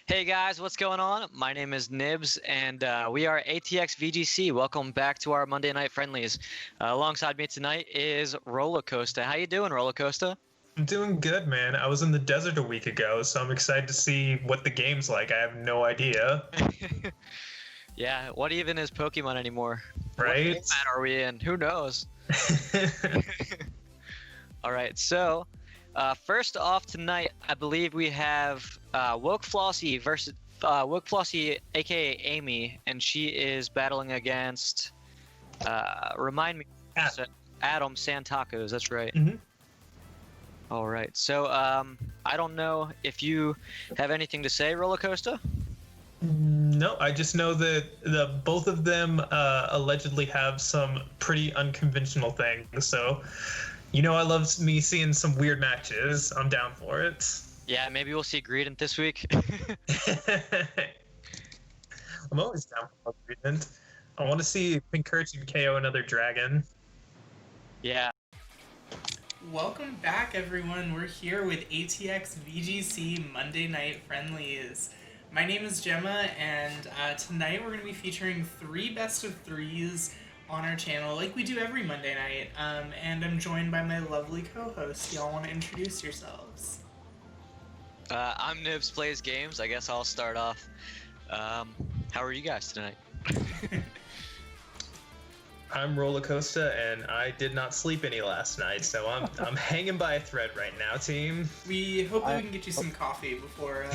Hey guys, what's going on? My name is Nibs, and we are ATX VGC. Welcome back to our Monday Night Friendlies. Alongside me tonight is Rollercoaster. How you doing, Rollercoaster? I'm doing good, man. I was in the desert a week ago, so I'm excited to see what the game's like. I have no idea, Yeah, what even is Pokemon anymore? What right? format are we in? Who knows? All right, so first off tonight, I believe we have Woke Flossie versus Woke Flossie, aka Amy, and she is battling against. Remind me, Adam Santacos. That's right. Mhm. All right. So I don't know if you have anything to say, Rollercoaster. No, I just know that the both of them allegedly have some pretty unconventional things. So, I love me seeing some weird matches. I'm down for it. Yeah, maybe we'll see Greedent this week. I'm always down for agreement. I want to see Pincurchin KO another dragon. Yeah. Welcome back, everyone. We're here with ATX VGC Monday Night Friendlies. My name is Gemma, and tonight we're going to be featuring 3 best of 3s on our channel, like we do every Monday night. And I'm joined by my lovely co-host. Y'all want to introduce yourselves? I'm Nibs Plays Games. I guess I'll start off. How are you guys tonight? I'm Rollercoaster, and I did not sleep any last night, so I'm hanging by a thread right now, team. We hope that we can get you some coffee before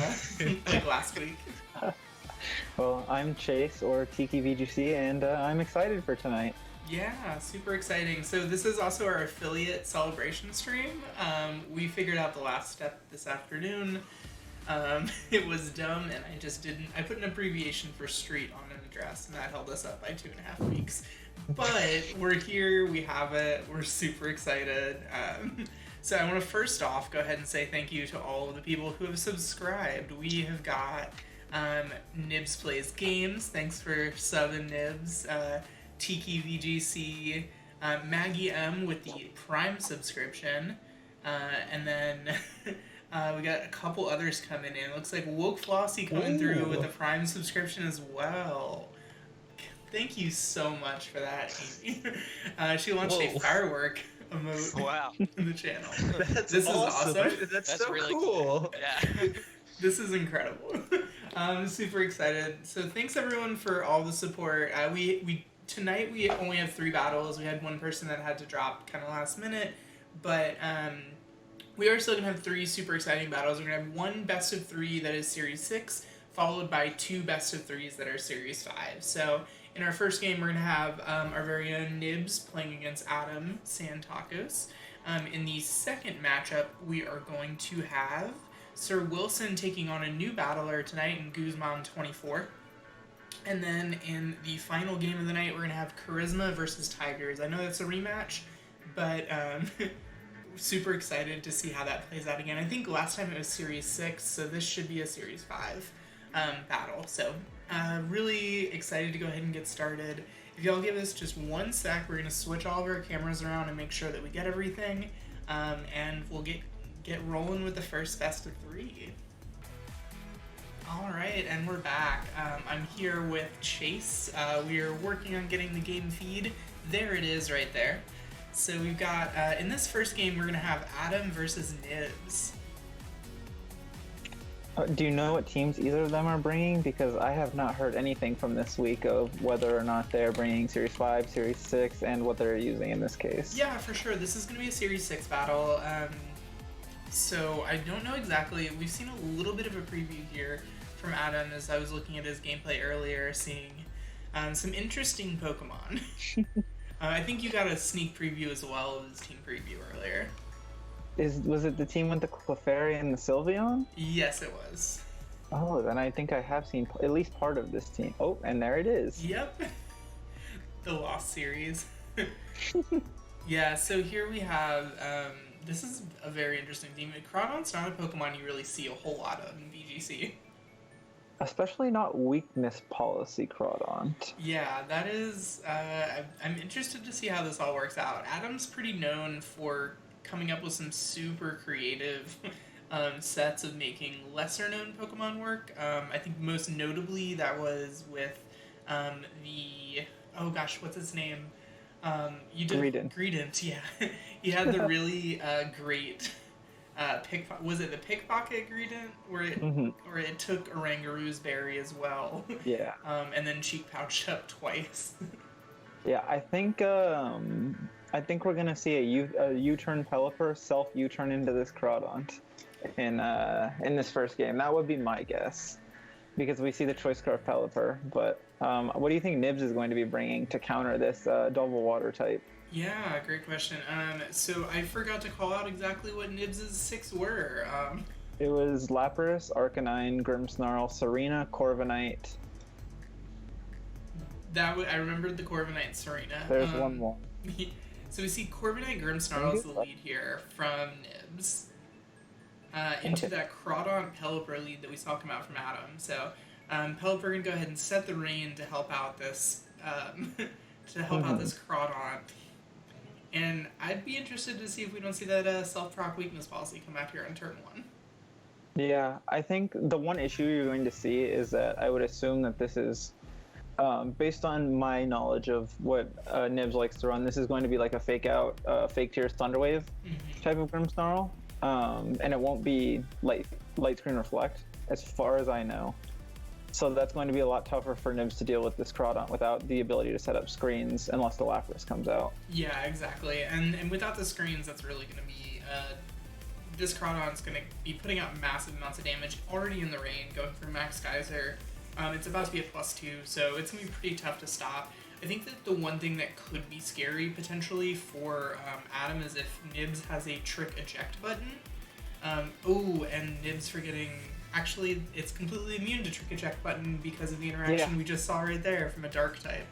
like last week. Well, I'm Chase, or Tiki VGC, and I'm excited for tonight. Yeah, super exciting. So this is also our affiliate celebration stream. We figured out the last step this afternoon. It was dumb, and I just didn't. I put an abbreviation for street on an address, and that held us up by 2.5 weeks. But we're here, we have it, we're super excited. So I want to first off go ahead and say thank you to all of the people who have subscribed. We have got Nibs Plays Games, thanks for subbing Nibs, Tiki VGC, Maggie M with the Prime subscription, and then we got a couple others coming in. It looks like Woke Flossie coming through with the Prime subscription as well. Thank you so much for that, Amy. She launched a firework emote in the channel. This is awesome. That's That's so really cool. Yeah. This is incredible. I'm super excited. So thanks everyone for all the support. Tonight we only have 3 battles. We had one person that had to drop kind of last minute, but we are still gonna have 3 super exciting battles. We're gonna have 1 best of 3 that is Series 6, followed by 2 best of 3s that are Series 5. So in our first game, we're going to have our very own Nibs playing against Adam Santacos. In the second matchup, we are going to have Sir Wilson taking on a new battler tonight in Guzman 24. And then in the final game of the night, we're going to have Charisma versus Tigers. I know that's a rematch, but super excited to see how that plays out again. I think last time it was Series 6, so this should be a Series 5 battle. So really excited to go ahead and get started. If y'all give us just 1 sec, we're going to switch all of our cameras around and make sure that we get everything, and we'll get rolling with the first best of 3. Alright, and we're back. I'm here with Chase. We are working on getting the game feed. There it is right there. So we've got, in this first game, we're going to have Adam versus Nibs. Do you know what teams either of them are bringing? Because I have not heard anything from this week of whether or not they're bringing Series 5, Series 6, and what they're using in this case. Yeah, for sure. This is going to be a Series 6 battle. So I don't know exactly. We've seen a little bit of a preview here from Adam as I was looking at his gameplay earlier, seeing some interesting Pokemon. I think you got a sneak preview as well of his team preview earlier. Was it the team with the Clefairy and the Sylveon? Yes, it was. Oh, then I think I have seen at least part of this team. Oh, and there it is. Yep. The Lost series. Yeah, so here we have, this is a very interesting team. Crawdaunt's not a Pokemon you really see a whole lot of in VGC. Especially not weakness policy Crawdaunt. Yeah, that is, I'm interested to see how this all works out. Adam's pretty known for coming up with some super creative sets of making lesser known Pokemon work. I think most notably that was with the oh gosh, what's its name? You did Crawdon't, yeah. You had the really great was it the pickpocket Crawdon't where it took Orangaru's berry as well? Yeah. And then cheek pouched up twice. Yeah, I think we're gonna see a U-turn Pelipper self U-turn into this Crawdaunt in this first game. That would be my guess, because we see the Choice Scarf Pelipper. But what do you think Nibs is going to be bringing to counter this double water type? Yeah, great question. So I forgot to call out exactly what Nibs' 6 were. It was Lapras, Arcanine, Grimmsnarl, Serena, Corviknight. I remembered the Corviknight Serena. There's one more. So we see Corviknight Grimmsnarl as the lead here from Nibs. Into that Crawdaunt Pelipper lead that we saw come out from Adam. So Pelipper can go ahead and set the rein to help out this out this Crawdaunt. And I'd be interested to see if we don't see that self-proc weakness policy come out here on turn 1. Yeah, I think the one issue you're going to see is that I would assume that this is, based on my knowledge of what Nibs likes to run, this is going to be like a fake Tears Thunderwave type of Grimmsnarl. And it won't be light screen reflect, as far as I know. So that's going to be a lot tougher for Nibs to deal with this Crawdaunt without the ability to set up screens unless the Lapras comes out. Yeah, exactly. And without the screens, that's really going to be... this Crawdaunt's going to be putting out massive amounts of damage already in the rain, going through Max Geyser. It's about to be a +2, so it's going to be pretty tough to stop. I think that the one thing that could be scary potentially for Adam is if Nibs has a trick eject button. And Nibs forgetting... Actually, it's completely immune to trick eject button because of the interaction we just saw right there from a dark type.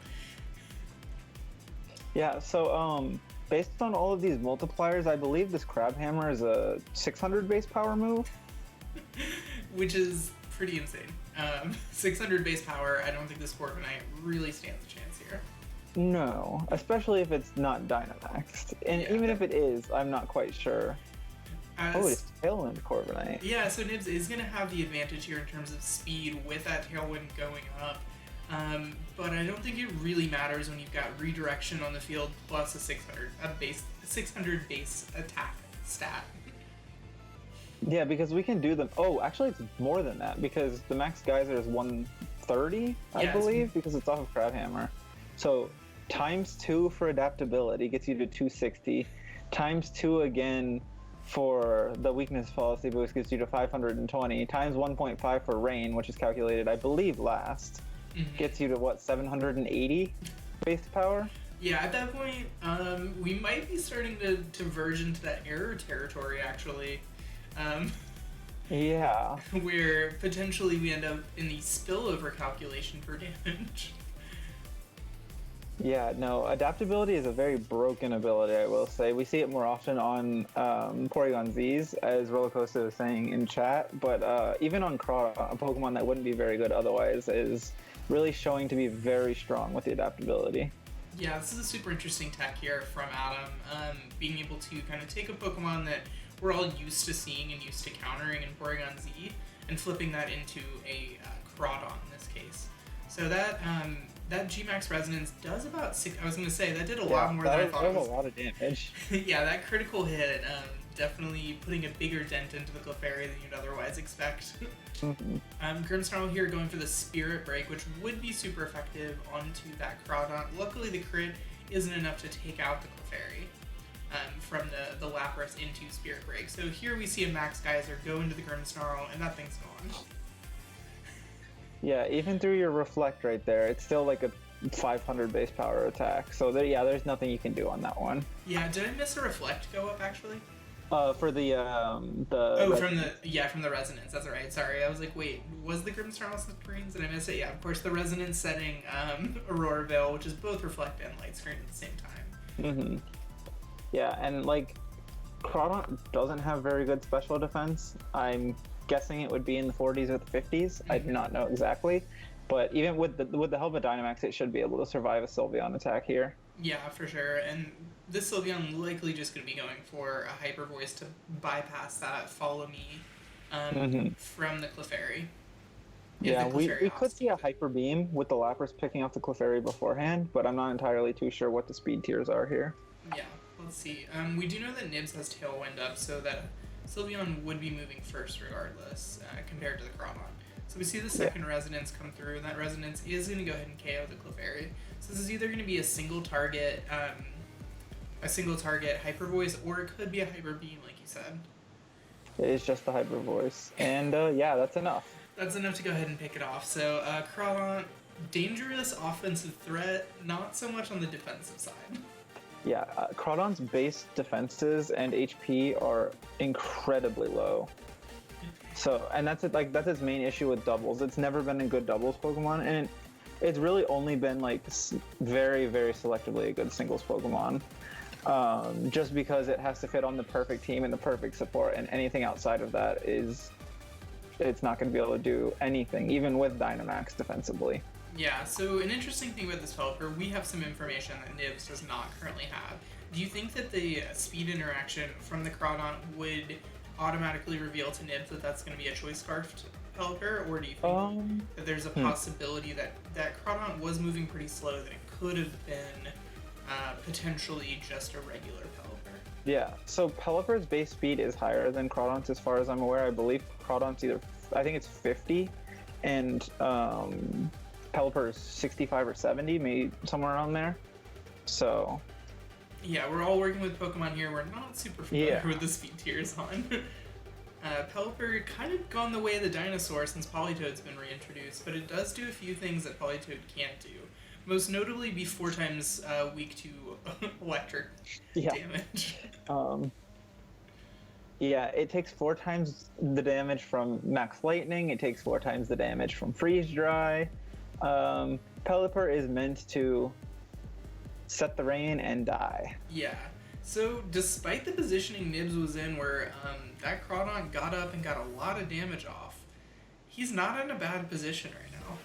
Yeah, so based on all of these multipliers, I believe this Crab Hammer is a 600 base power move. Which is pretty insane. 600 base power, I don't think this Corviknight really stands a chance here. No, especially if it's not Dynamaxed. And even if it is, I'm not quite sure. It's Tailwind Corviknight. Yeah, so Nibs is going to have the advantage here in terms of speed with that Tailwind going up. But I don't think it really matters when you've got redirection on the field plus a 600 base attack stat. Yeah, because we can do them. Oh, actually, it's more than that because the Max Geyser is 130, I believe, because it's off of Crab Hammer. So ×2 for adaptability gets you to 260. ×2 again for the weakness policy boost gets you to 520. Times 1.5 for rain, which is calculated, I believe, last, gets you to what, 780 base power? Yeah, at that point, we might be starting to verge into that error territory, actually. Yeah. Where potentially we end up in the spillover calculation for damage. Yeah, no, adaptability is a very broken ability, I will say. We see it more often on Porygon Z's, as Rollercoaster was saying in chat, but even on Crawdaunt, a Pokemon that wouldn't be very good otherwise, is really showing to be very strong with the adaptability. Yeah, this is a super interesting tech here from Adam, being able to kind of take a Pokemon that we're all used to seeing and used to countering in Porygon Z, and flipping that into a Crawdaunt in this case. So that G-Max Resonance does about 6... I was going to say, that did a lot more than I thought. That was a lot of damage. Yeah, that critical hit, definitely putting a bigger dent into the Clefairy than you'd otherwise expect. Grimmsnarl here going for the Spirit Break, which would be super effective onto that Crawdaunt. Luckily, the crit isn't enough to take out the Clefairy from the Lapras into Spirit Break. So here we see a Max Geyser go into the Grimmsnarl, and that thing's gone. Yeah, even through your Reflect right there, it's still like a 500 base power attack. So there's nothing you can do on that one. Yeah, did I miss a Reflect go up actually? For the from the Resonance. That's right. Sorry, I was like, wait, was the Grimmsnarl screens? Did I miss it? Yeah, of course, the Resonance setting Aurora Veil, which is both Reflect and Light Screen at the same time. Yeah, and like Crawdaunt doesn't have very good special defense. I'm guessing it would be in the 40s or the 50s. I do not know exactly, but even with the help of Dynamax, it should be able to survive a Sylveon attack here. Yeah, for sure. And this Sylveon likely just going to be going for a hyper voice to bypass that follow me from the Clefairy. Yeah, we could see a Hyper Beam with the Lapras picking off the Clefairy beforehand, but I'm not entirely too sure what the speed tiers are here. Yeah, let's see. We do know that Nibs has Tailwind up, so that Sylveon would be moving first regardless, compared to the Crawdon't. So we see the second Resonance come through, and that Resonance is going to go ahead and KO the Clefairy. So this is either going to be a single target Hyper Voice, or it could be a Hyper Beam, like you said. It is just the Hyper Voice, and yeah, that's enough. That's enough to go ahead and pick it off. So Crawdon't, dangerous offensive threat, not so much on the defensive side. Yeah, Crawdon's base defenses and HP are incredibly low. So, and that's it. Like that's its main issue with doubles. It's never been a good doubles Pokemon, and it's really only been like very, very selectively a good singles Pokemon. Just because it has to fit on the perfect team and the perfect support, and anything outside of that it's not going to be able to do anything, even with Dynamax defensively. Yeah, so an interesting thing about this Pelipper, we have some information that Nibs does not currently have. Do you think that the speed interaction from the Crawdaunt would automatically reveal to Nibs that that's going to be a Choice Scarfed Pelipper, or do you think that there's a possibility that Crawdaunt was moving pretty slow, that it could have been potentially just a regular Pelipper? Yeah, so Pelipper's base speed is higher than Crawdaunt's as far as I'm aware. I believe Crawdaunt's I think it's 50, and Pelipper's 65 or 70, maybe somewhere around there. So yeah, we're all working with Pokemon here. We're not super familiar with the speed tiers on. Pelipper kind of gone the way of the dinosaur since Politoed's been reintroduced, but it does do a few things that Politoed can't do. Most notably be 4 times weak to electric damage. Yeah, it takes 4 times the damage from Max Lightning. It takes 4 times the damage from Freeze Dry. Pelipper is meant to set the rain and die. Yeah. So despite the positioning Nibs was in, where that Crawdaunt got up and got a lot of damage off, he's not in a bad position right now.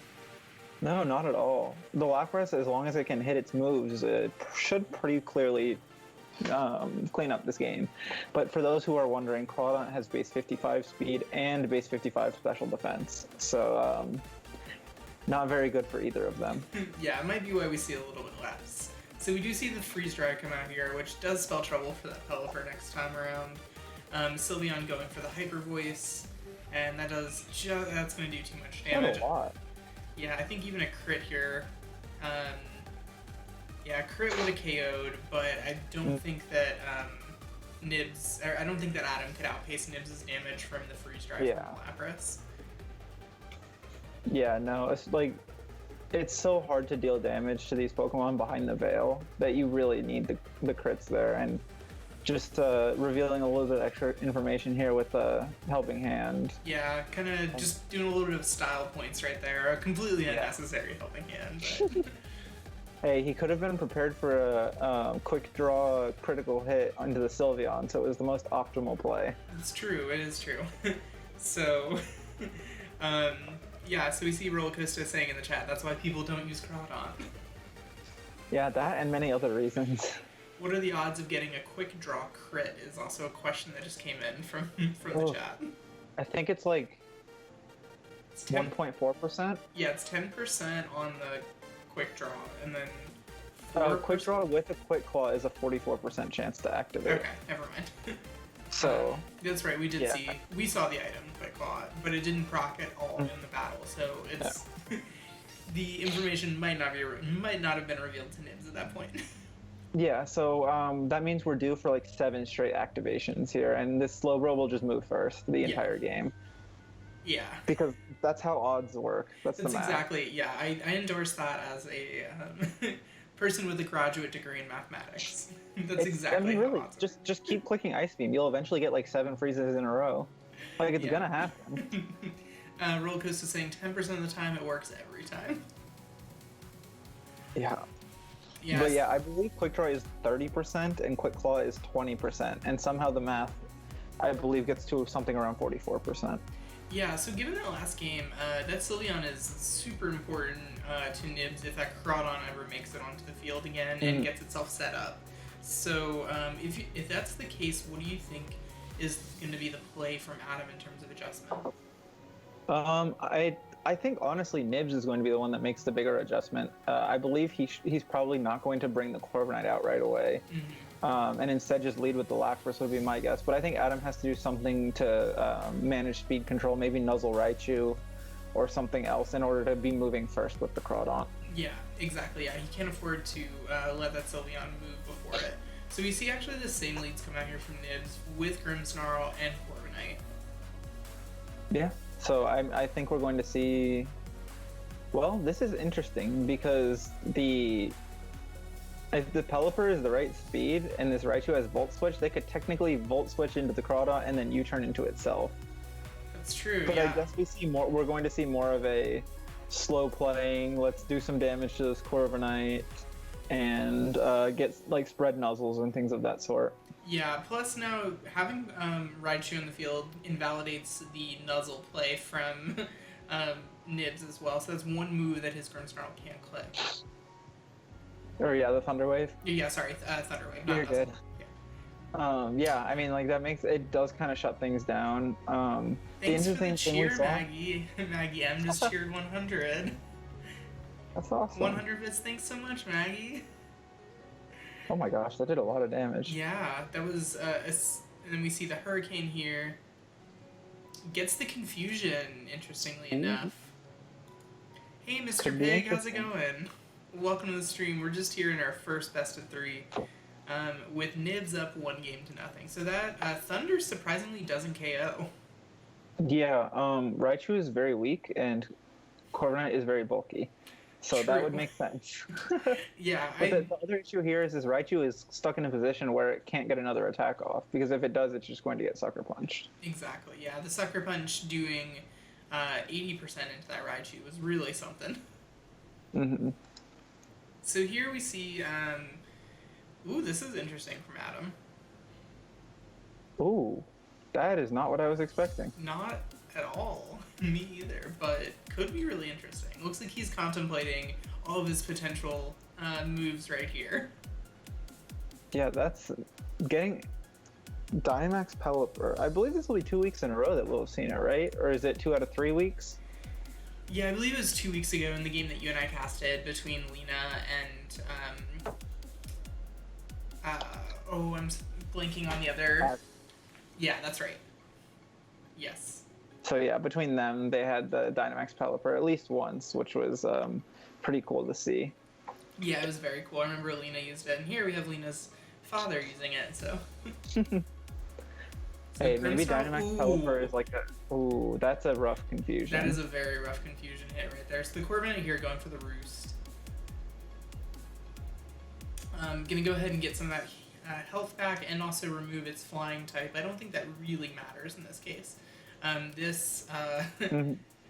No, not at all. The Lapras, as long as it can hit its moves, it should pretty clearly clean up this game. But for those who are wondering, Crawdaunt has base 55 speed and base 55 special defense. So not very good for either of them. Yeah, it might be why we see a little bit less. So we do see the Freeze Dry come out here, which does spell trouble for that Pelipper next time around. Sylveon going for the Hyper Voice, and that's going to do too much damage. Not a lot. Yeah, I think even a crit here. Yeah, crit would have KO'd, but I don't think that Nibs, or I don't think that Adam could outpace Nibs' damage from the Freeze Dry from Lapras. Yeah, no, it's like, it's so hard to deal damage to these Pokemon behind the veil that you really need the crits there. And just revealing a little bit extra information here with the Helping Hand. Yeah, kind of just doing a little bit of style points right there. A completely unnecessary Helping Hand. But... Hey, he could have been prepared for a quick draw critical hit onto the Sylveon, so it was the most optimal play. It's true, it is true. So, yeah, so we see Rollercoaster saying in the chat, that's why people don't use Crawdon't. Yeah, that and many other reasons. What are the odds of getting a quick draw crit is also a question that just came in from the chat. I think it's like 1.4%. Yeah, it's 10% on the quick draw, and then quick draw with a quick claw is a 44% chance to activate. Okay, never mind. So that's right. We did we saw the item quick claw, but it didn't proc at all in the battle. So it's the information might not have been revealed to Nibs at that point. Yeah, so that means we're due for like 7 straight activations here, and this Slowbro will just move first the entire game. Yeah. Because that's how odds work. That's the math. Exactly, yeah. I endorse that as a person with a graduate degree in mathematics. That's exactly how really, odds work. Just keep clicking Ice Beam. You'll eventually get like 7 freezes in a row. Like, it's gonna happen. Rollercoaster saying 10% of the time it works every time. Yeah. Yes. But yeah, I believe Quick Draw is 30% and Quick Claw is 20%. And somehow the math, I believe, gets to something around 44%. Yeah, so given that last game, that Sylveon is super important to Nibs if that Crawdon't ever makes it onto the field again and gets itself set up. So if that's the case, what do you think is going to be the play from Adam in terms of adjustment? I think honestly Nibs is going to be the one that makes the bigger adjustment. I believe he's probably not going to bring the Corviknight out right away. And instead just lead with the Lapras would be my guess. But I think Adam has to do something to manage speed control, maybe Nuzzle Raichu or something else in order to be moving first with the Crawdaunt. Yeah, exactly. Yeah, he can't afford to let that Sylveon move before it. So we see actually the same leads come out here from Nibs with Grimmsnarl and Corviknight. Yeah, so I think we're going to see... Well, this is interesting because if the Pelipper is the right speed and this Raichu has Volt Switch, they could technically Volt Switch into the Crawdaunt and then U-turn into itself. That's true, But yeah. I guess we're going to see more of a slow playing, let's do some damage to this Corviknight and get like spread nuzzles and things of that sort. Yeah, plus now having Raichu in the field invalidates the Nuzzle play from Nibs as well, so that's one move that his Grimmsnarl can't click. Or yeah, the Thunder Wave. Yeah, sorry, Thunder Wave, not You're Nuzzle. good. Yeah. Yeah, I mean, like, it does kind of shut things down. The Thanks for the interesting thing we cheer, saw... Maggie. Maggie M just cheered 100. That's awesome. 100 bits, thanks so much, Maggie. Oh my gosh, that did a lot of damage. Yeah, that was, and then we see the Hurricane here. Gets the confusion, interestingly enough. Hey, Mr. Could be Pig, how's it interesting. going? Welcome to the stream. We're just here in our first best of 3, with Nibs up 1-0. So that Thunder surprisingly doesn't KO. Yeah, Raichu is very weak and Corviknight is very bulky. So that True. would make sense. Yeah, But the other issue here is Raichu is stuck in a position where it can't get another attack off, because if it does, it's just going to get Sucker Punched. exactly. Yeah, the Sucker Punch doing 80% into that Raichu was really something. Mm-hmm. So here we see, ooh, this is interesting from Adam. Ooh, that is not what I was expecting. Not at all. Me either, but could be really interesting. Looks like he's contemplating all of his potential moves right here. Yeah, that's getting Dynamax Pelipper. I believe this will be 2 weeks in a row that we'll have seen it, right? Or is it 2 out of 3 weeks? Yeah, I believe it was 2 weeks ago in the game that you and I casted between Lena and I'm blanking on the other. Yeah, that's right. Yes. So yeah, between them, they had the Dynamax Pelipper at least once, which was pretty cool to see. Yeah, it was very cool. I remember Lena used it, and here we have Lena's father using it, so... Hey, maybe Grimmsnarl- Dynamax ooh. Pelipper is like a... Ooh, that's a rough confusion. That is a very rough confusion hit right there. So the Corviknight here going for the Roost. Gonna go ahead and get some of that health back and also remove its flying type. I don't think that really matters in this case. This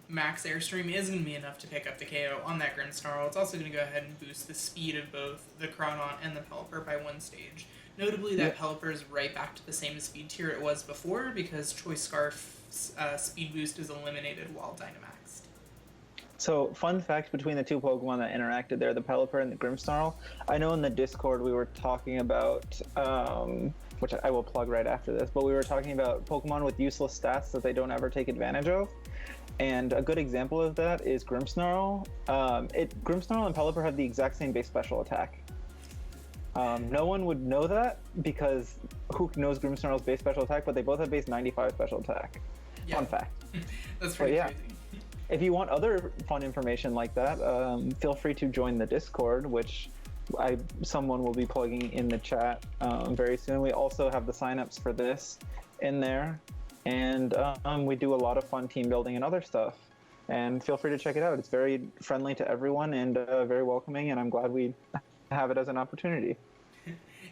max airstream is going to be enough to pick up the KO on that Grimmsnarl. It's also going to go ahead and boost the speed of both the Crawdaunt and the Pelipper by 1 stage. Notably, that Pelipper is right back to the same speed tier it was before because Choice Scarf's speed boost is eliminated while Dynamaxed. So, fun fact between the two Pokemon that interacted there, the Pelipper and the Grimmsnarl. I know in the Discord we were talking about, which I will plug right after this, but we were talking about Pokemon with useless stats that they don't ever take advantage of. And a good example of that is Grimmsnarl. Grimmsnarl and Pelipper have the exact same base special attack. No one would know that because who knows Grimmsnarl's base special attack, but they both have base 95 special attack. Yeah. Fun fact. That's pretty yeah. crazy. If you want other fun information like that, feel free to join the Discord, which someone will be plugging in the chat very soon. We also have the signups for this in there, and we do a lot of fun team building and other stuff. And feel free to check it out. It's very friendly to everyone and very welcoming, and I'm glad we have it as an opportunity.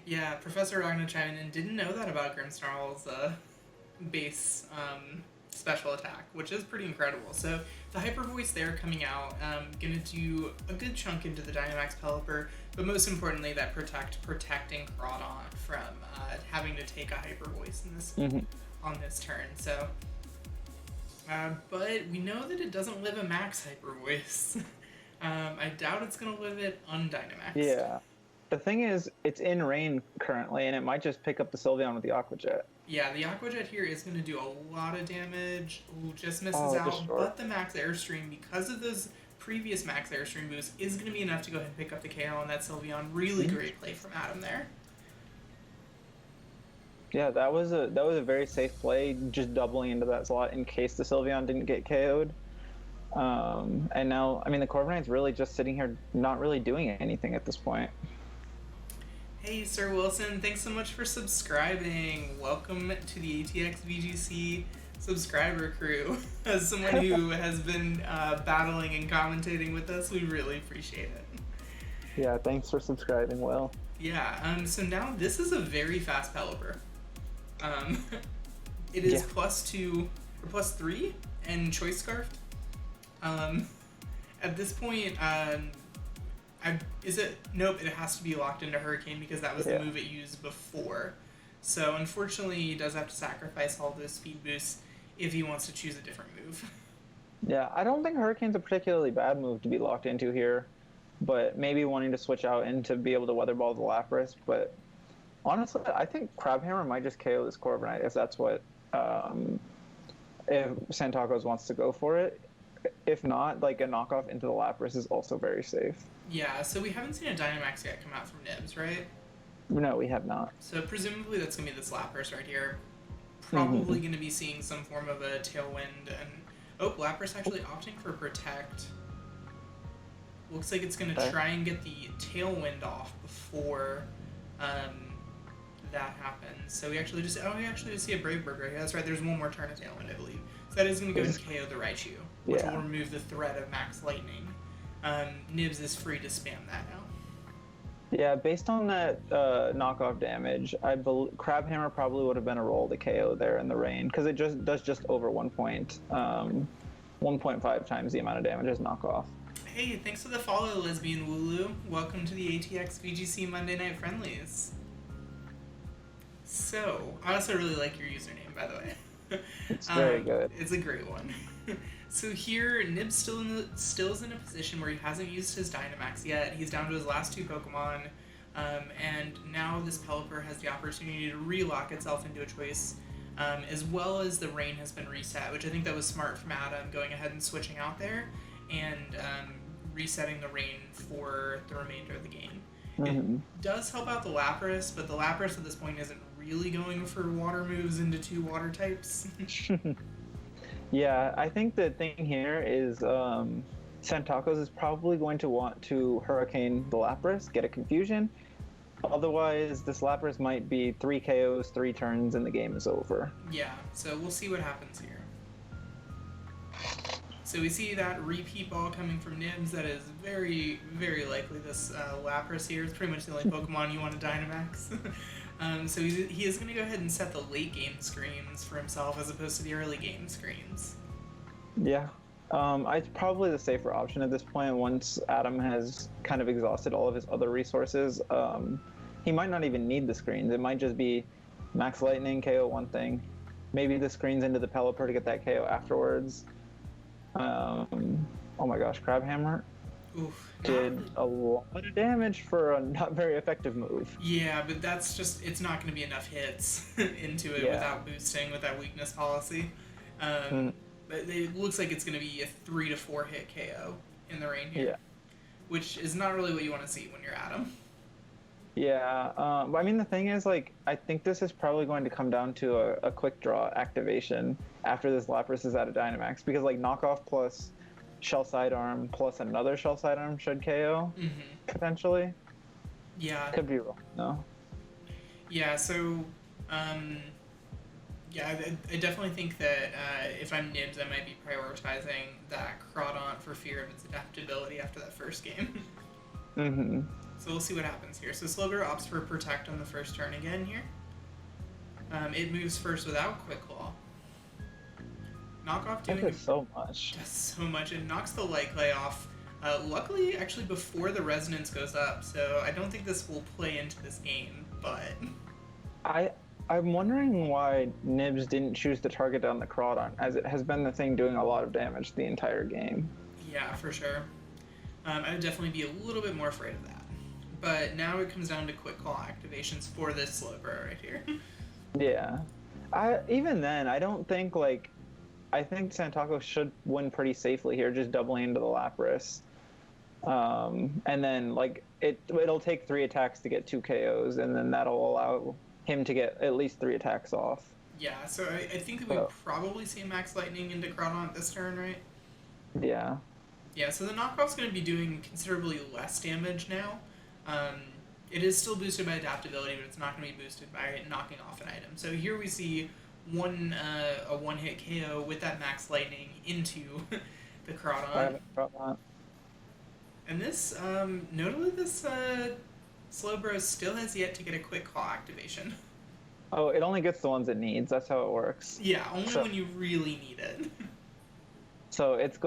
Yeah, Professor Ragnar chimed in. Didn't know that about Grimmsnarl's base special attack, which is pretty incredible. So the Hyper Voice there coming out, gonna do a good chunk into the Dynamax Pelipper, but most importantly that protecting Crawdaunt from having to take a Hyper Voice in this on this turn. So But we know that it doesn't live a max hyper voice. I doubt it's gonna live it undynamaxed. Yeah. The thing is, it's in rain currently, and it might just pick up the Sylveon with the Aqua Jet. Yeah, the Aqua Jet here is going to do a lot of damage. Ooh, just misses Oh, out. destroy. But the Max Airstream, because of those previous Max Airstream boosts, is going to be enough to go ahead and pick up the KO on that Sylveon. Really great play from Adam there. Yeah, that was a very safe play, just doubling into that slot in case the Sylveon didn't get KO'd. And now, I mean, the Corviknight's really just sitting here, not really doing anything at this point. Hey, Sir Wilson, thanks so much for subscribing. Welcome to the ATX VGC subscriber crew. As someone who has been battling and commentating with us, we really appreciate it. Yeah, thanks for subscribing, Will. Yeah, so now this is a very fast Pelipper. It is Yeah. +2 or +3 and Choice Scarfed. At this point, nope, it has to be locked into Hurricane because that was the move it used before. So unfortunately, he does have to sacrifice all those speed boosts if he wants to choose a different move. Yeah, I don't think Hurricane's a particularly bad move to be locked into here, but maybe wanting to switch out and to be able to Weather Ball the Lapras. But honestly, I think Crabhammer might just KO this Corviknight if that's what if Santacos wants to go for it. If not, like a knockoff into the Lapras is also very safe. Yeah, so we haven't seen a Dynamax yet come out from Nibs, right? No, we have not. So presumably that's going to be this Lapras right here. Probably going to be seeing some form of a Tailwind. And oh, Lapras actually opting for Protect. Looks like it's going to try and get the Tailwind off before that happens. So we actually just see a Brave Bird right here. That's right, there's one more turn of Tailwind, I believe. So that is going to go and KO the Raichu, which will remove the threat of Max Lightning. Nibs is free to spam that now. Yeah, based on that knockoff damage, I believe Crabhammer probably would have been a roll to KO there in the rain because it just does just over 1.5 times the amount of damage as knockoff. Hey, thanks for the follow, Lesbian Wooloo. Welcome to the ATX VGC Monday Night Friendlies. So, I also really like your username, by the way. It's very good. It's a great one. So here, Nibs still is in a position where he hasn't used his Dynamax yet. He's down to his last two Pokemon, and now this Pelipper has the opportunity to relock itself into a choice, as well as the rain has been reset, which I think that was smart from Adam, going ahead and switching out there, and resetting the rain for the remainder of the game. It does help out the Lapras, but the Lapras at this point isn't really going for water moves into two water types. Yeah, I think the thing here is Santacos is probably going to want to Hurricane the Lapras, get a confusion. Otherwise, this Lapras might be 3 KOs, 3 turns, and the game is over. Yeah, so we'll see what happens here. So we see that repeat ball coming from Nibs. That is very, very likely this Lapras here. It's pretty much the only Pokemon you want to Dynamax. So he is going to go ahead and set the late game screens for himself as opposed to the early game screens. Yeah. It's probably the safer option at this point once Adam has kind of exhausted all of his other resources. He might not even need the screens. It might just be Max Lightning, KO one thing. Maybe the screens into the Pelipper to get that KO afterwards. Oh my gosh, Crabhammer did a lot of damage for a not very effective move. Yeah, but that's just, it's not going to be enough hits into it without boosting with that weakness policy. But it looks like it's going to be a 3 to 4 hit KO in the rain here. Yeah. Which is not really what you want to see when you're Adam. Yeah, I mean, the thing is, like, I think this is probably going to come down to a quick draw activation after this Lapras is out of Dynamax, because, like, knockoff plus Shell Sidearm plus another Shell Sidearm should KO, potentially. Yeah. Could be wrong, no. Yeah, so, yeah, I definitely think that if I'm Nibs, I might be prioritizing that Crawdon't for fear of its adaptability after that first game. So we'll see what happens here. So Slowbro opts for Protect on the first turn again here. It moves first without Quick Claw. Knockoff doing so much. Does so much. It knocks the Light Clay off. Luckily, actually, before the Resonance goes up, so I don't think this will play into this game, but... I'm wondering why Nibs didn't choose to target down the Crawdon't, as it has been the thing doing a lot of damage the entire game. Yeah, for sure. I would definitely be a little bit more afraid of that. But now it comes down to quick call activations for this slow bro right here. Yeah. Even then, I don't think, like... I think Santaco should win pretty safely here, just doubling into the Lapras. And then, like, it'll take 3 attacks to get 2 KOs, and then that'll allow him to get at least 3 attacks off. Yeah, so I think that we'll probably see Max Lightning into Crawdon't this turn, right? Yeah. Yeah, so the knockoff's going to be doing considerably less damage now. It is still boosted by adaptability, but it's not going to be boosted by knocking off an item. So here we see a one-hit KO with that Max Lightning into the Crawdaunt. And this, notably, this Slowbro still has yet to get a quick call activation. Oh, it only gets the ones it needs. That's how it works. Yeah, only when you really need it. So it's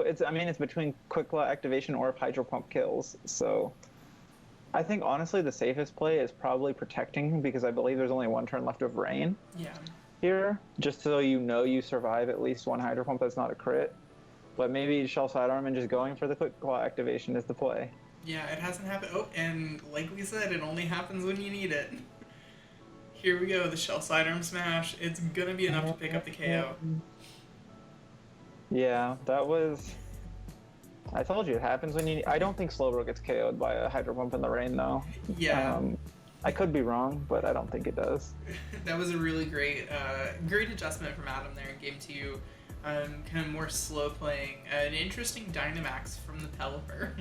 between quick claw activation or if Hydro Pump kills. So I think honestly the safest play is probably protecting, because I believe there's only 1 turn left of Rain. Yeah. Here, just so you survive at least 1 Hydro Pump that's not a crit. But maybe Shell Sidearm and just going for the quick claw activation is the play. Yeah, it hasn't happened. Oh, and like we said, it only happens when you need it. Here we go, the Shell Sidearm smash. It's gonna be enough to pick up the KO. Yeah, that was... I told you, it happens when you... I don't think Slowbro gets KO'd by a Hydro Pump in the Rain, though. Yeah. I could be wrong, but I don't think it does. That was a really great adjustment from Adam there in Game 2. Kind of more slow playing. An interesting Dynamax from the Pelipper.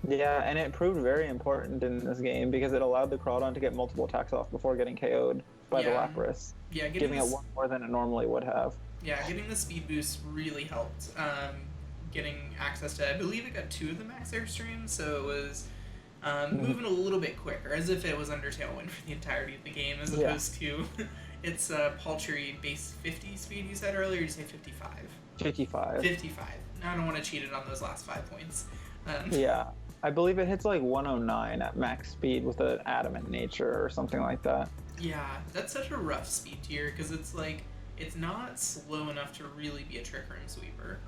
Yeah, and it proved very important in this game because it allowed the Crawdaunt to get multiple attacks off before getting KO'd by the Lapras. Yeah, giving it 1 more than it normally would have. Yeah, getting the speed boost really helped. Getting access to, I believe it got 2 of the max airstreams, so it was moving a little bit quicker, as if it was under Tailwind for the entirety of the game, as opposed to its paltry base 50 speed you said earlier. You say 55? 55. 55. Now I don't want to cheat it on those last 5 points. Yeah, I believe it hits like 109 at max speed with an Adamant Nature or something like that. Yeah, that's such a rough speed tier, because it's like, it's not slow enough to really be a Trick Room Sweeper.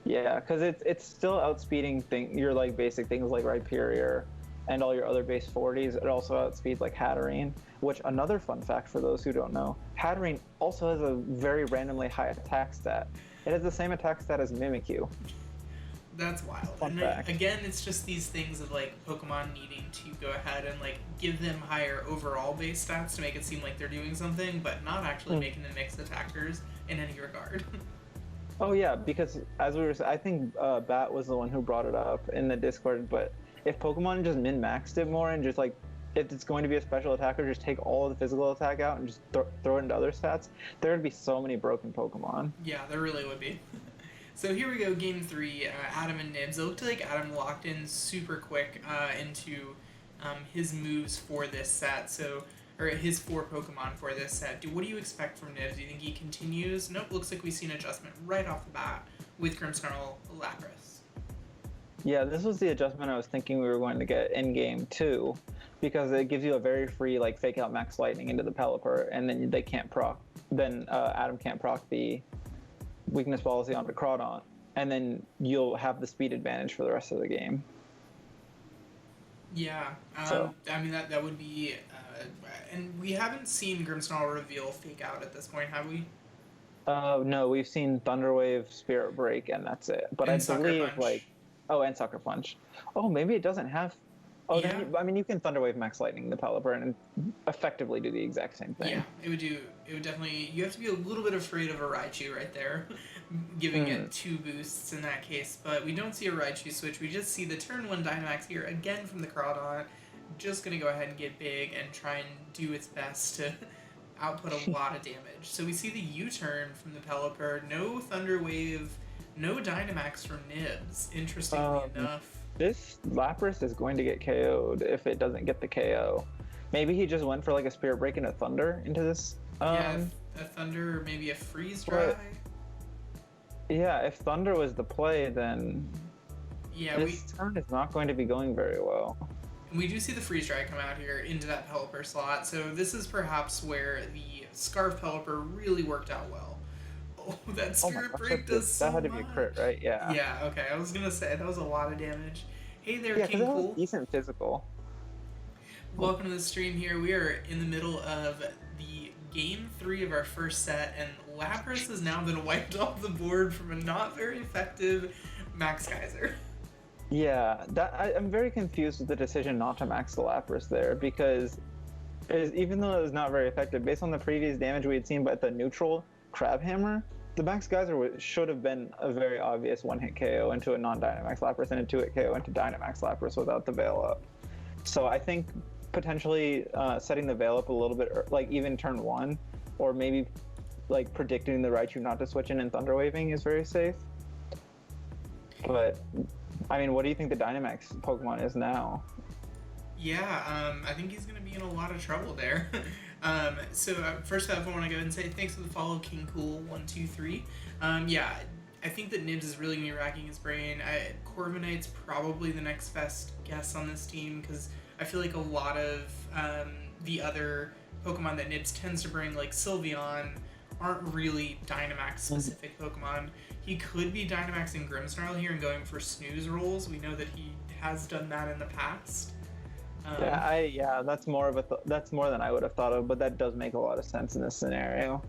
Yeah, because it's still outspeeding your like basic things like Rhyperior and all your other base 40s. It also outspeeds like Hatterene, which, another fun fact for those who don't know, Hatterene also has a very randomly high attack stat. It has the same attack stat as Mimikyu. That's wild. Fun fact. Again, it's just these things of like Pokemon needing to go ahead and like give them higher overall base stats to make it seem like they're doing something, but not actually making them mixed attackers in any regard. Oh yeah, because as we were saying, I think Bat was the one who brought it up in the Discord, but if Pokemon just min-maxed it more and just like, if it's going to be a special attacker, just take all of the physical attack out and just throw it into other stats, there would be so many broken Pokemon. Yeah, there really would be. So here we go, Game 3, Adam and Nibs. It looked like Adam locked in super quick into his moves for this set, or his 4 Pokemon for this set. What do you expect from Nibs? Do you think he continues? Nope, looks like we see an adjustment right off the bat with Grimmsnarl Lapras. Yeah, this was the adjustment I was thinking we were going to get in Game 2, because it gives you a very free like fake out Max Lightning into the Pelipper, and then they can't proc. Then Adam can't proc the weakness policy onto Crawdaunt, and then you'll have the speed advantage for the rest of the game. Yeah, I mean that would be, and we haven't seen Grimmsnarl reveal fake out at this point, have we? No, we've seen Thunderwave, Spirit Break, and that's it. But and I believe and Sucker Punch. Oh, maybe it doesn't have. Oh, yeah. Then you can Thunderwave Max Lightning the Pelipper and effectively do the exact same thing. Yeah, it would definitely. You have to be a little bit afraid of a Raichu right there, giving it 2 boosts in that case. But we don't see a Raichu switch. We just see the turn 1 Dynamax here again from the Crawdaunt, just gonna go ahead and get big and try and do its best to output a lot of damage. So we see the U-turn from the Pelipper. No Thunder Wave, no Dynamax from Nibs. Interestingly enough. This Lapras is going to get KO'd if it doesn't get the KO. Maybe he just went for like a Spirit Break and a Thunder into this. Yeah, a Thunder, maybe a Freeze Dry. Yeah, if Thunder was the play, then yeah, this turn is not going to be going very well. And we do see the Freeze Dry come out here into that Pelipper slot, so this is perhaps where the Scarf Pelipper really worked out well. Oh, that Spirit Break does so that had to much. be a crit, right? Yeah. Yeah, okay, I was gonna say, that was a lot of damage. Hey there, Yeah, King because that Cool. was decent physical. Welcome to the stream here. We are in the middle of the game 3 of our first set, and Lapras has now been wiped off the board from a not very effective Max Geyser. Yeah, I'm very confused with the decision not to max the Lapras there, because even though it was not very effective, based on the previous damage we had seen by the neutral Crab Hammer, the Max Geyser should have been a very obvious one-hit KO into a non-Dynamax Lapras and a two-hit KO into Dynamax Lapras without the Veil Up. So I think potentially setting the Veil up a little bit, like even turn 1, or maybe like predicting the Raichu not to switch in and Thunder Waving is very safe. But I mean, what do you think the Dynamax Pokemon is now? Yeah, I think he's going to be in a lot of trouble there. First off, I want to go ahead and say thanks for the follow, King Cool123. Yeah, I think that Nibs is really going to be racking his brain. Corviknight's probably the next best guess on this team, because I feel like a lot of the other Pokemon that Nibs tends to bring, like Sylveon, aren't really Dynamax-specific Pokemon. He could be Dynamaxing Grimmsnarl here and going for snooze rolls. We know that he has done that in the past. That's more than I would have thought of, but that does make a lot of sense in this scenario.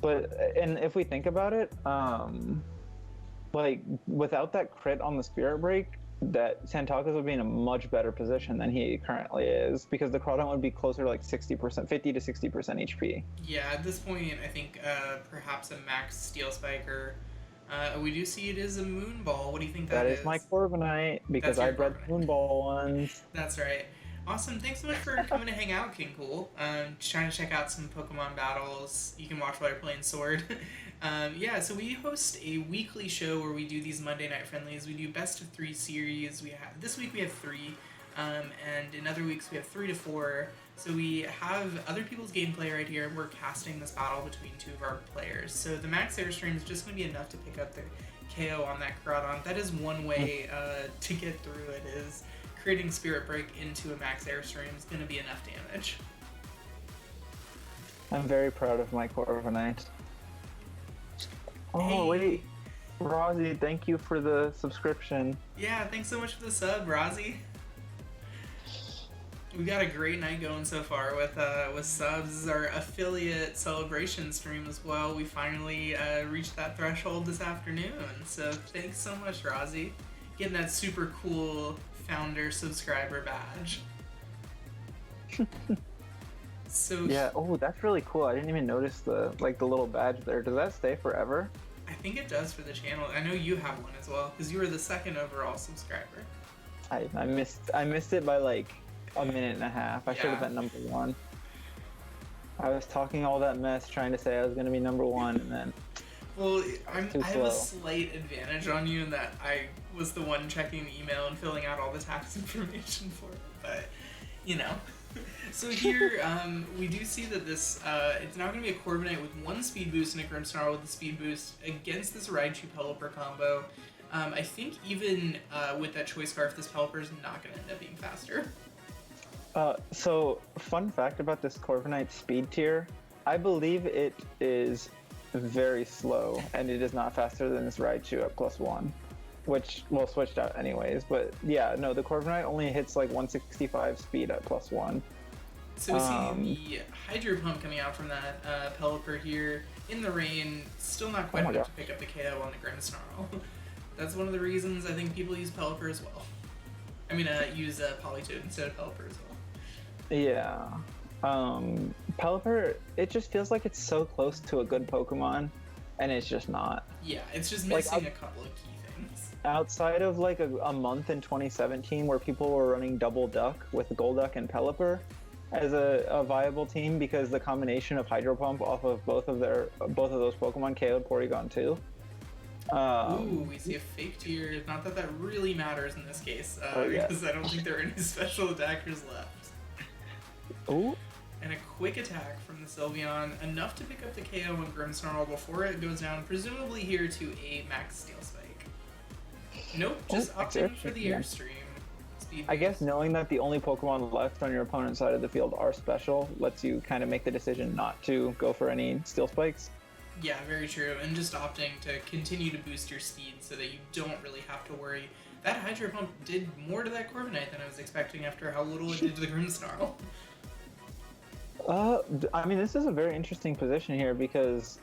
And if we think about it, like without that crit on the Spirit Break, that Sandtakas would be in a much better position than he currently is, because the Crawdon't would be closer to like 60%, 50 to 60% HP. Yeah, at this point, I think perhaps a Max Steel Spiker. We do see it is a Moonball. What do you think that is? That is my Corviknight, because I bred Moonball ones. That's right. Awesome. Thanks so much for coming to hang out, King Cool. Just trying to check out some Pokemon battles. You can watch while you're playing Sword. So we host a weekly show where we do these Monday Night Friendlies. We do best of 3 series. This week we have 3, and in other weeks we have 3 to 4. So we have other people's gameplay right here. We're casting this battle between 2 of our players. So the Max Airstream is just going to be enough to pick up the KO on that Crawdon't. That is one way to get through it, is creating Spirit Break into a Max Airstream is going to be enough damage. I'm very proud of my Corviknight. Oh, Hey. wait. Rosie, thank you for the subscription. Yeah, thanks so much for the sub, Rozzy. We got a great night going so far with subs. This is our affiliate celebration stream as well. We finally reached that threshold this afternoon. So thanks so much, Rozzy. Getting that super cool founder subscriber badge. So Yeah, oh, that's really cool. I didn't even notice the little badge there. Does that stay forever? I think it does for the channel. I know you have one as well, because you were the 2nd overall subscriber. I missed it by like a minute and a half. I should have Yeah. been number 1. I was talking all that mess trying to say I was going to be number 1, and then Well, I Too have a slow. slight advantage on you in that I was the one checking the email and filling out all the tax information for it, but, you know. So here, we do see that this, it's now going to be a Corviknight with 1 speed boost and a Grimmsnarl with a speed boost against this Raichu Pelipper combo. I think even with that Choice Scarf, this Pelipper is not going to end up being faster. So, fun fact about this Corviknight speed tier, I believe it is very slow, and it is not faster than this Raichu at +1, which, well, switched out anyways, but yeah, no, the Corviknight only hits like 165 speed at +1. So we see the Hydro Pump coming out from that Pelipper here in the rain, still not quite Oh my enough God. to pick up the KO on the Grimmsnarl. That's one of the reasons I think people use Pelipper as well. I mean, use Politoed instead of Pelipper as well. Yeah. Pelipper, it just feels like it's so close to a good Pokemon, and it's just not. Yeah, it's just Like, missing a couple of key things. Outside of like a month in 2017 where people were running Double Duck with Golduck and Pelipper as a viable team, because the combination of Hydro Pump off of both of those Pokemon KO'd Porygon 2. Ooh, we see a fake tier. Not that that really matters in this case, yeah. because I don't think there are any special attackers left. Ooh. And a quick attack from the Sylveon, enough to pick up the KO on Grimmsnarl before it goes down, presumably here to a Max Steel Spike. Nope, just Oh, opting for the yeah. airstream. Speed I guess boost. knowing that the only Pokemon left on your opponent's side of the field are special lets you kind of make the decision not to go for any Steel Spikes. Yeah, very true. And just opting to continue to boost your speed so that you don't really have to worry. That Hydro Pump did more to that Corviknight than I was expecting after how little it did to the Grimmsnarl. I mean, this is a very interesting position here because...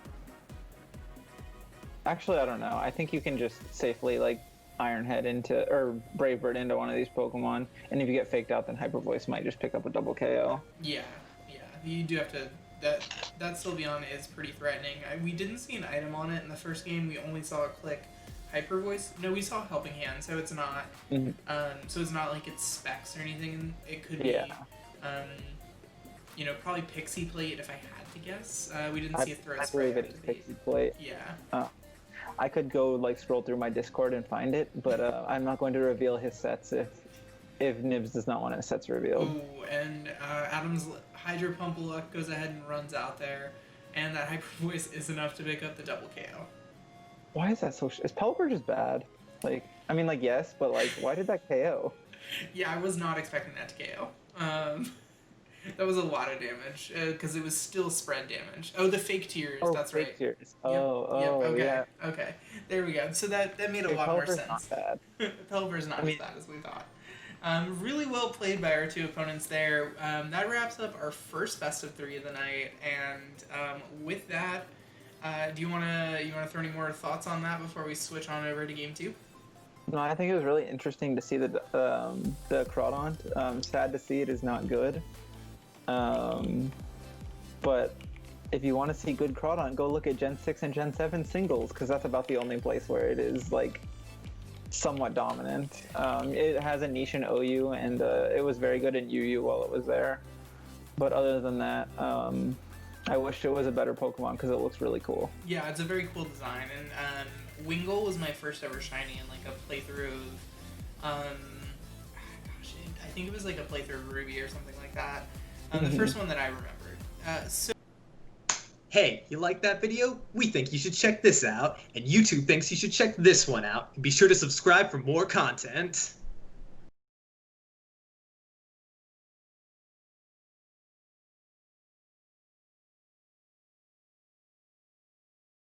Actually, I don't know. I think you can just safely, like, Iron Head into... or Brave Bird into one of these Pokemon, and if you get faked out, then Hyper Voice might just pick up a double KO. Yeah. You do have to... That Sylveon is pretty threatening. We didn't see an item on it in the first game. We only saw a click Hyper Voice. No, we saw Helping Hand, so it's not... so it's not like it's specs or anything. It could be... probably Pixie Plate if I had to guess. We didn't see a throat I spray. believe it is Pixie Plate. Yeah. I could go like scroll through my Discord and find it, but I'm not going to reveal his sets if Nibs does not want his sets revealed. Ooh, and Adam's Hydro Pump luck goes ahead and runs out there, and that Hyper Voice is enough to pick up the double KO. Why is that so? Is Pelipper just bad? Like, I mean, like yes, but like, why did that KO? Yeah, I was not expecting that to KO. That was a lot of damage because it was still spread damage. Oh, the fake tears. Oh, that's fake right. Tears. Yep, okay, Yeah. Okay, there we go. So that made a Okay, lot more Pelipper's sense. not bad. Pelipper's not I mean- as bad as we thought. Really well played by our two opponents there. That wraps up our first best of 3 of the night. And with that, do you wanna throw any more thoughts on that before we switch on over to game 2? No, I think it was really interesting to see the Crawdon't. Sad to see it is not good. But if you want to see good Crawdaunt, go look at Gen 6 and Gen 7 singles, because that's about the only place where it is, like, somewhat dominant. It has a niche in OU, and it was very good in UU while it was there. But other than that, I wish it was a better Pokemon, because it looks really cool. Yeah, it's a very cool design. And Wingull was my first ever shiny in, like, a playthrough of... I think it was, like, a playthrough of Ruby or something like that. The first one that I remembered. Hey, you like that video? We think you should check this out, and YouTube thinks you should check this one out. And be sure to subscribe for more content.